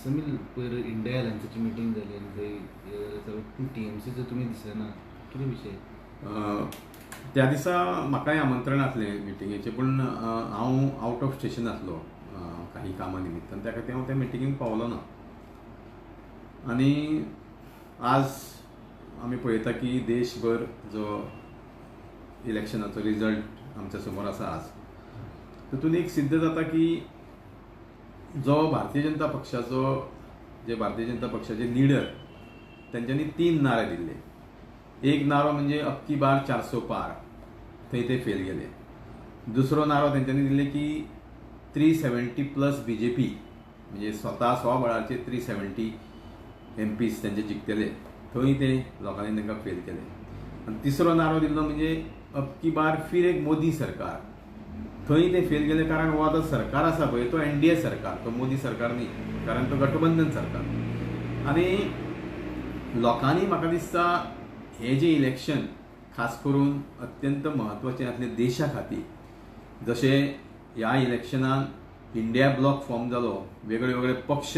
समील पयर India अलायन्साची meeting जाली आनी थंय TMCचो तुमी दिसना कितें विशय? त्या दिसा म्हाकाय आमंत्रण आसलें मिटिंगेचें, पूण हांव आउट ऑफ स्टेशन आसलो काही कामा निमित्तान, त्या खातीर हांव त्या मिटिंगेक पावलो ना. आनी आज आमी पळयता की देशभर जो इलेक्शनाचो रिजल्ट आमच्या समोर आसा आज, तातूंत एक सिद्ध जाता की जो भारतीय जनता पक्षाचे लिडर तेंच्यांनी 3 नारे दिल्ले. एक नारो म्हणजे अबकी बार 400 पार, थंय ते फेल गेले. दुसरो नारो तेंच्यांनी दिल्ले की 370+ BJP, म्हणजे स्वता स्वबळाचे 370 MPs तेंचे जिखतले, थंय ते लोकांनी तांकां फेल केले. आनी तिसरो नारो दिल्लो म्हणजे अबकी बार फिर एक मोदी सरकार, थंय ते फेल गेले. कारण हो आतां सरकार आसा पळय तो NDA सरकार, तो मोदी सरकार न्ही, कारण तो गठबंधन सरकार. आनी लोकांनी म्हाका दिसता हे जे इलेक्शन खास करून अत्यंत म्हत्वाचें आसलें देशा खातीर. जशें ह्या इलेक्शनान इंडिया ब्लॉक फॉर्म जालो, वेगळे वेगळे पक्ष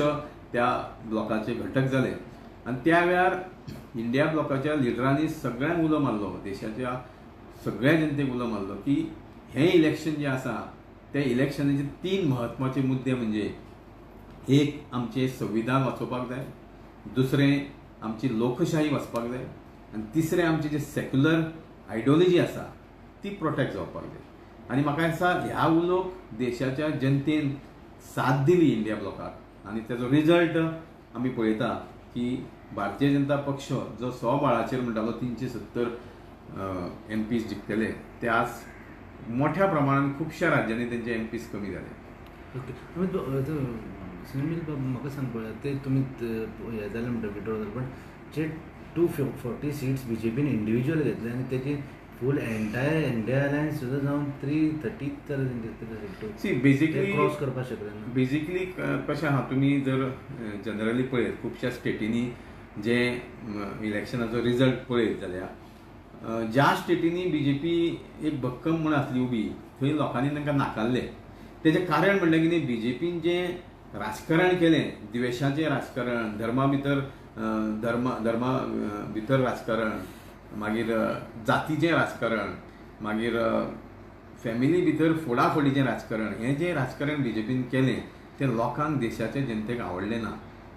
त्या ब्लॉकाचे घटक जाले, आनी त्या वेळार इंडिया ब्लॉकाच्या लिडरांनी सगळ्यांक उलो मारलो, देशाच्या सगळ्या जनतेक उलो मारलो की हे इलेक्शन जे आसा त्या इलेक्शनाचे 3 म्हत्वाचे मुद्दे म्हणजे एक आमचें संविधान वाचोवपाक जाय, दुसरें आमची लोकशाही वाचपाक जाय, आनी तिसरें आमचें जें सेक्युलर आयडियोलॉजी आसा ती प्रोटेक्ट जावपाक जाय. आनी म्हाका दिसता ह्या उलोक देशाच्या जनतेन साथ दिली इंडिया ब्लॉकाक, आनी तेजो रिजल्ट आमी पळयता की भारतीय जनता पक्ष जो स्वबळाचेर म्हणटालो 370 MPs जिखतले, ते आज मोठ्या प्रमाणात खुबश्या राज्यांनी तेंचे MPs कमी जाले. ओके, समील म्हाका सांग पळय, ते तुमी हे जालें म्हणटा विड्रॉ जालें, पण जे 240 सीट्स BJPन इंडिविज्युअल घेतले आनी तेची फूल एंटायर इंडिया अलायन्स सुद्दां जावन 330 तर बेसिकली क्रॉस करपाक शकले ना. बेसिकली कशें आहा, तुमी जर जनरली पळयत खुबश्या स्टेटींनी जे इलेक्शनाचो रिजल्ट पळयत जाल्यार ज्या स्टेटींनी BJP एक भक्कम म्हण आसली उबी, थंय लोकांनी तांकां नाकारले. तेजें कारण म्हणलें कितें, BJPन जें राजकारण केलें, द्वेशाचें राजकारण, धर्मा भितर राजकारण, मागीर जातीचें राजकारण, मागीर फॅमिली भितर फोडाफोडीचें राजकारण, हें जें राजकारण BJPन केलें तें लोकांक, देशाच्या जनतेक आवडलें ना.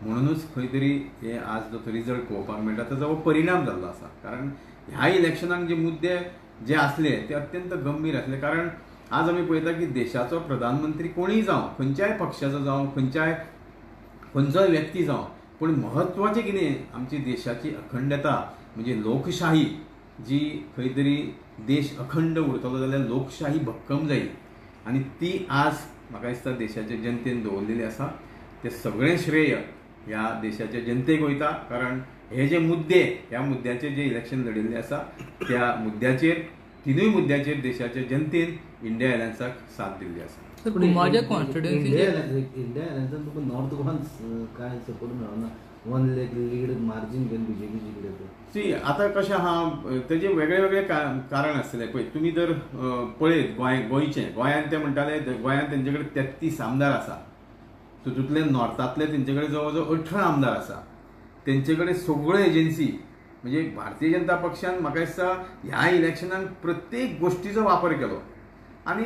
म्हणूनच खंय तरी हे आज जो रिजल्ट पळोवपाक मेळटा ताचो हो परिणाम जाल्लो आसा. कारण ह्या इलेक्शनाक जे मुद्दे जे आसले ते अत्यंत गंभीर आसले. कारण आज आमी पळयता की देशाचो प्रधानमंत्री कोणीय जावं, खंयच्याय पक्षाचो जावं, खंयचोय व्यक्ती जावं, पूण म्हत्वाचें कितें, आमची देशाची अखंडता म्हणजे लोकशाही, जी खंय तरी देश अखंड उरतलो जाल्यार लोकशाही भक्कम जायी, आनी ती आज म्हाका दिसता देशाच्या जनतेन दवरलेली आसा. ते सगळें श्रेय ह्या देशाच्या जनतेक वयता. कारण हे जे मुद्दे, ह्या मुद्द्याचेर जे इलेक्शन लडिल्लें आसा त्या मुद्द्याचेर, तिनूय मुद्द्याचेर देशाच्या जनतेन इंडिया अलायन्साक साथ दिल्ली आसा. इंडिया अलायन्सान तुका नॉर्थ गोवान काय सपोर्ट मेळना, 1 लाख लीड मार्जीन घेवन BJP जिखले. आतां कशें आहा, तेजे वेगळे वेगळे कारण आसतले. पळय तुमी जर पळयत गोंयान ते म्हणटाले गोंयान तेंचे कडेन 33 आमदार आसा, तातूंतले नॉर्थांतले तेंचे कडेन जवळ जवळ 18 आमदार आसा. तेंचे कडेन सगळ्यो एजन्सी, म्हणजे भारतीय जनता पक्षान म्हाका दिसता ह्या इलेक्शनाक प्रत्येक गोश्टीचो वापर केलो. आनी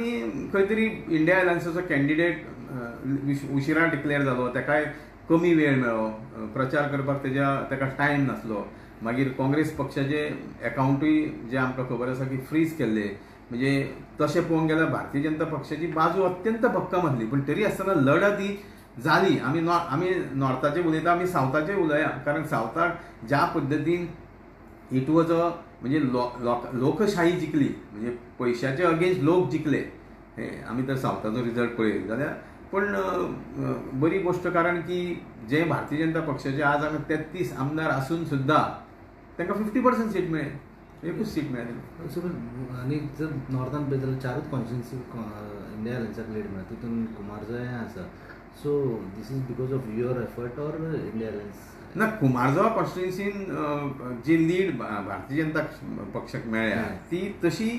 खंय तरी इंडिया अलायन्साचो कॅन्डिडेट उशिरा डिक्लेअर जालो, ताकाय कमी वेळ मेळ्ळो, प्रचार करपाक ताका टायम नासलो. मागीर काँग्रेस पक्षाचे अकावंटूय जे आमकां खबर आसा की फ्रीज केल्ले. म्हणजे तशें पळोवंक गेल्यार भारतीय जनता पक्षाची बाजू अत्यंत भक्कम आसली, पूण तरी आसतना लढत ही जाली. आमी नॉर्थाचे उलयता, आमी सावथाचे उलया. कारण सावथाक ज्या पद्दतीन इट वॉज म्हणजे लोकशाही जिखली, म्हणजे पयशाचे अगेन्स्ट लोक जिखले. आमी तर सावथाचो रिजल्ट पळयत जाल्यार, पण बरी गोश्ट, कारण की जे भारतीय जनता पक्षाचे आज हांगा 33 आमदार आसून सुद्दां तांकां 50% सीट मेळ्ळे, एकूच सीट मेळ्ळी. आनी जर नॉर्थान पळयत जाल्यार 4 कॉन्स्टिट्युन्सी इंडिया अलायन्साक लीड मेळटा, तितून कुमारजोय आसा. So this is because of your effort or India alliance? ना, कुमारजोवा कॉन्स्टिट्युन्सीन जी लीड भारतीय जनता पक्षाक मेळ्ळ्या ती तशी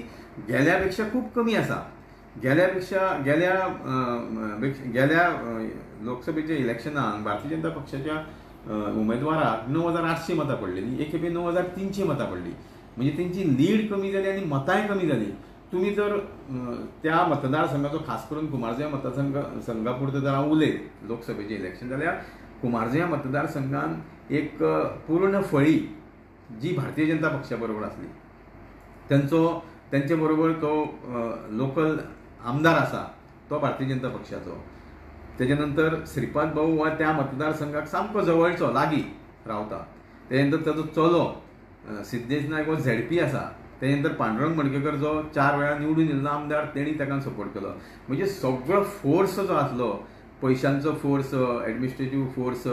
गेल्या पेक्षा खूब कमी आसा. गेल्या लोकसभेच्या इलेक्शनाक भारतीय जनता पक्षाच्या उमेदवाराक 9,800 मतां पडलेली, एक खेपे 9,300 मतां पडली. म्हणजे त्यांची लीड कमी जाली आनी मतांय कमी जाली. तुम्ही जर त्या मतदारसंघाचो खास करून कुमारजुंव्या मतदारसंघा पुरतो जर हांव उलयत लोकसभेचें इलेक्शन, जाल्यार कुमारजुंव्या मतदारसंघान एक पूर्ण फळी जी भारतीय जनता पक्षा बरोबर आसली, त्यांचे बरोबर तो लोकल आमदार आसा तो भारतीय जनता पक्षाचो. तेजे नंतर श्रीपाद भाऊ हो त्या मतदारसंघाक सामको जवळचो लागीं रावता. तेजे नंतर ताचो चलो सिद्धेश नायक हो झेडपी आसा. तेजे नंतर पांडुरंग मडकयकर जो 4 वेळा निवडून येयल्लो आमदार, तेणी ताका सपोर्ट केलो. म्हणजे सगळो फोर्स जो आसलो, पयशांचो फोर्स, एडमिनिस्ट्रेटीव फोर्स,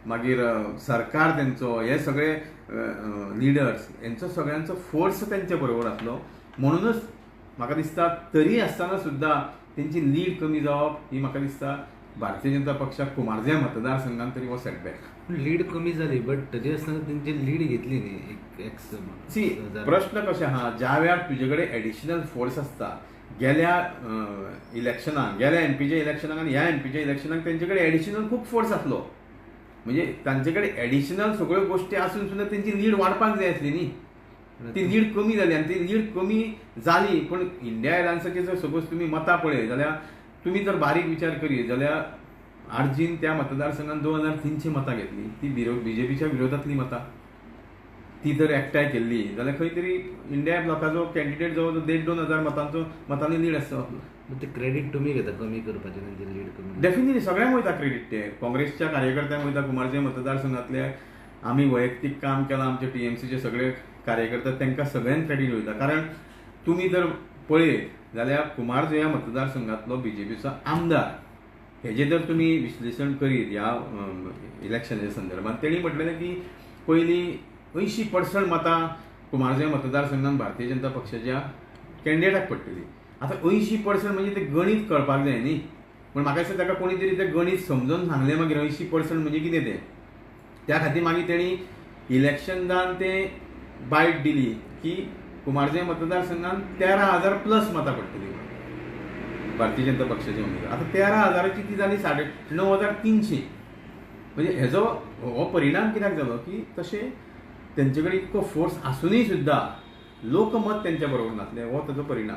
मागीर सरकार तेंचो, हे सगळे लिडर्स हेंचो सगळ्यांचो फोर्स तेंच्या बरोबर आसलो. म्हणूनच म्हाका दिसता तरी आसतना सुद्दां तेंची लीड कमी जावप ही म्हाका दिसता भारतीय जनता पक्षाक कुमारजुंव्या मतदारसंघान तरी हो सेटबॅक. लीड कमी जाली, बट तरी आसतना तेंची लीड घेतली न्ही एक प्रश्न कशें आहा, ज्या वेळार तुजे कडेन एडिशनल फोर्स आसता, गेल्या इलेक्शनाक, गेल्या एमपीच्या इलेक्शनाक आनी ह्या एमपीच्या इलेक्शनाक तेंचे कडेन एडिशनल खूब फोर्स आसलो. म्हणजे तांचे कडेन एडिशनल सगळ्यो गोश्टी आसून सुद्दां तेंची लीड वाडपाक जाय आसली न्ही. ती लीड कमी जाली आनी ती लीड कमी जाली. पण इंडिया अलायन्साची जर सपोज तुमी मतां पळय जाल्यार तुमी जर बारीक विचार करीत जाल्यार आर्जीन त्या मतदारसंघान 2,300 मतां घेतली. ती बीजेपीच्या विरोधातली मतां. ती जर एकठांय केल्ली जाल्यार खंय तरी इंडिया ब्लॉकाचो कॅन्डिडेट जवळ 1,500-2,000 मतांनी लीड आसता. ते क्रेडीट तुमी घेता कमी करपाचें, तेंची लीड कमी. डेफिनेटली सगळ्यांक वयता क्रेडीट. ते काँग्रेसच्या कार्यकर्त्यांक वयता. कुमारजुंव्या मतदारसंघातले आमी वैयक्तीक काम केलां, आमचे टीएमसीचे सगळे कार्यकर्ते, तांकां सगळ्यांक क्रेडीट वयता. कारण तुमी जर पळयत जाल्यार कुमारजुंव्या मतदारसंघातलो बीजेपीचो आमदार हेजें जर तुमी विश्लेशण करीत ह्या इलेक्शनाच्या संदर्भात, तेणी म्हटलेलें की पयलीं 80% मतां कुमारजुंव्या मतदारसंघान भारतीय जनता पक्षाच्या कॅन्डिडेटाक पडटली. आतां 80% म्हणजे ते गणीत कळपाक जाय न्ही. पण म्हाका दिसता ताका कोणी तरी तें गणीत समजून सांगलें मागीर 80% म्हणजे कितें तें. त्या खातीर मागीर तेणी इलेक्शनान तें बायट दिली की कुमारजुंव्या मतदारसंघान 13,000+ मतां पडटली भारतीय जनता पक्षाचे उमेदवार. आतां 13,000ची ती जाली 9,300. म्हणजे हेजो हो परिणाम कित्याक जालो की तशें तेंचे कडेन इतको फोर्स आसुनूय सुद्दां लोकमत तेंच्या बरोबर नासलें, हो ताजो परिणाम.